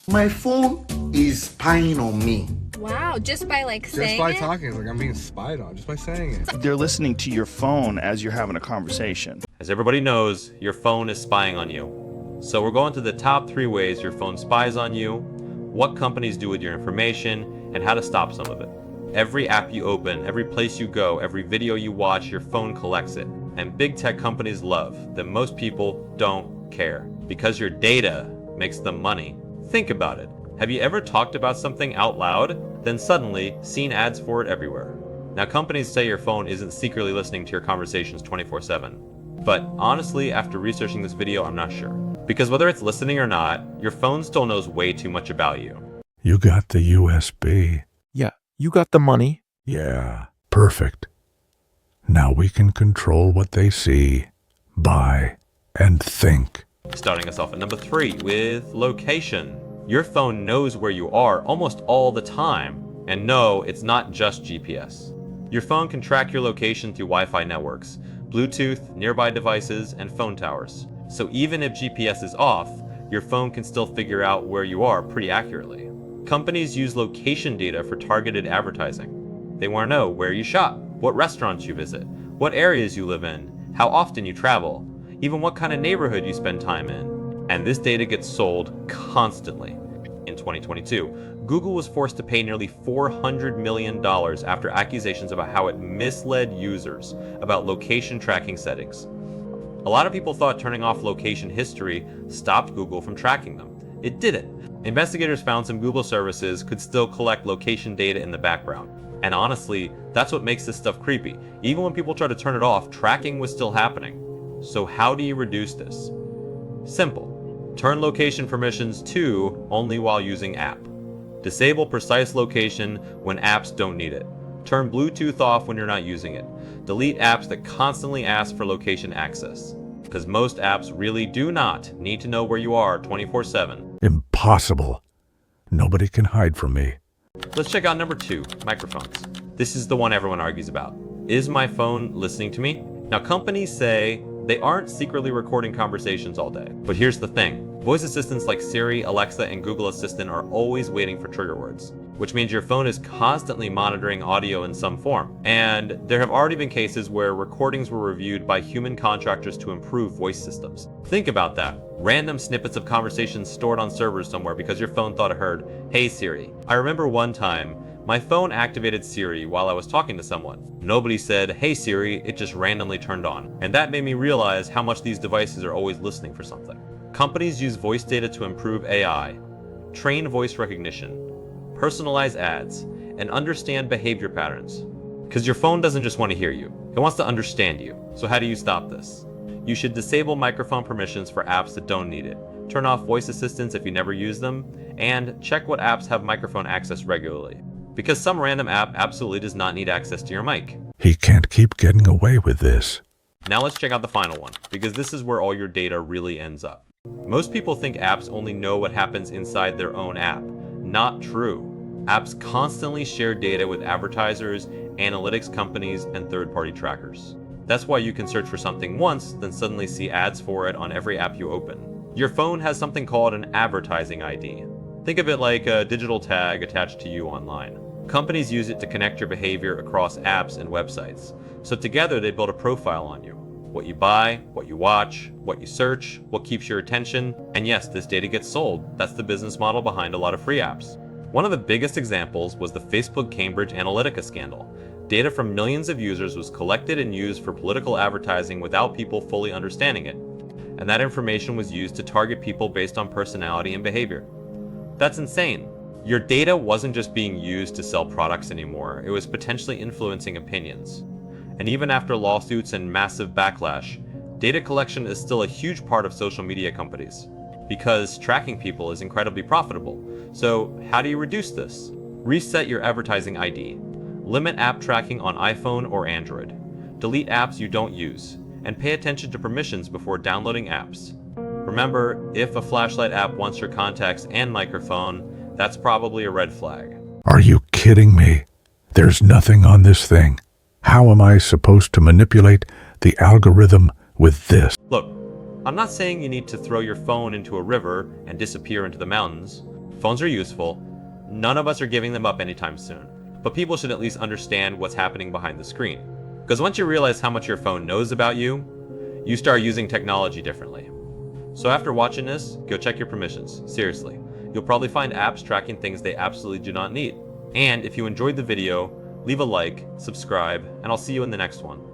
My phone is spying on me. Wow, just by saying Just by it? talking, like I'm being spied on, just by saying it. They're listening to your phone as you're having a conversation. As everybody knows, your phone is spying on you. So we're going to the top 3 ways your phone spies on you, what companies do with your information, and how to stop some of it. Every app you open, every place you go, every video you watch, your phone collects it. And big tech companies love that most people don't care. Because your data makes them money. Think about it. Have you ever talked about something out loud, then suddenly seen ads for it everywhere? Now companies say your phone isn't secretly listening to your conversations 24/7. But honestly, after researching this video, I'm not sure. Because whether it's listening or not, your phone still knows way too much about you. You got the USB. Yeah, you got the money. Yeah, perfect. Now we can control what they see, buy, and think. Starting us off at number 3 with location. Your phone knows where you are almost all the time. And no, it's not just GPS. Your phone can track your location through Wi-Fi networks, Bluetooth, nearby devices, and phone towers. So even if GPS is off, your phone can still figure out where you are pretty accurately. Companies use location data for targeted advertising. They want to know where you shop, what restaurants you visit, what areas you live in, how often you travel, even what kind of neighborhood you spend time in. And this data gets sold constantly. In 2022, Google was forced to pay nearly $400 million after accusations about how it misled users about location tracking settings. A lot of people thought turning off location history stopped Google from tracking them. It didn't. Investigators found some Google services could still collect location data in the background. And honestly, that's what makes this stuff creepy. Even when people try to turn it off, tracking was still happening. So how do you reduce this? Simple. Turn location permissions to only while using app. Disable precise location when apps don't need it. Turn Bluetooth off when you're not using it. Delete apps that constantly ask for location access. Because most apps really do not need to know where you are 24/7. Impossible. Nobody can hide from me. Let's check out number 2, microphones. This is the one everyone argues about. Is my phone listening to me? Now companies say they aren't secretly recording conversations all day. But here's the thing. Voice assistants like Siri, Alexa, and Google Assistant are always waiting for trigger words, which means your phone is constantly monitoring audio in some form. And there have already been cases where recordings were reviewed by human contractors to improve voice systems. Think about that. Random snippets of conversations stored on servers somewhere because your phone thought it heard, "Hey Siri." I remember one time, my phone activated Siri while I was talking to someone. Nobody said, "Hey Siri," it just randomly turned on. And that made me realize how much these devices are always listening for something. Companies use voice data to improve AI, train voice recognition, personalize ads, and understand behavior patterns. Because your phone doesn't just want to hear you, it wants to understand you. So how do you stop this? You should disable microphone permissions for apps that don't need it, turn off voice assistants if you never use them, and check what apps have microphone access regularly. Because some random app absolutely does not need access to your mic. He can't keep getting away with this. Now let's check out the final one, because this is where all your data really ends up. Most people think apps only know what happens inside their own app. Not true. Apps constantly share data with advertisers, analytics companies, and third-party trackers. That's why you can search for something once, then suddenly see ads for it on every app you open. Your phone has something called an advertising ID. Think of it like a digital tag attached to you online. Companies use it to connect your behavior across apps and websites. So together they build a profile on you. What you buy, what you watch, what you search, what keeps your attention, and yes, this data gets sold. That's the business model behind a lot of free apps. One of the biggest examples was the Facebook Cambridge Analytica scandal. Data from millions of users was collected and used for political advertising without people fully understanding it. And that information was used to target people based on personality and behavior. That's insane. Your data wasn't just being used to sell products anymore, it was potentially influencing opinions. And even after lawsuits and massive backlash, data collection is still a huge part of social media companies. Because tracking people is incredibly profitable. So how do you reduce this? Reset your advertising ID. Limit app tracking on iPhone or Android. Delete apps you don't use. And pay attention to permissions before downloading apps. Remember, if a flashlight app wants your contacts and microphone, that's probably a red flag. Are you kidding me? There's nothing on this thing. How am I supposed to manipulate the algorithm with this? Look, I'm not saying you need to throw your phone into a river and disappear into the mountains, Phones are useful. None of us are giving them up anytime soon. But people should at least understand what's happening behind the screen. Because once you realize how much your phone knows about you, you start using technology differently. So after watching this, go check your permissions. Seriously. You'll probably find apps tracking things they absolutely do not need. And if you enjoyed the video, leave a like, subscribe, and I'll see you in the next one.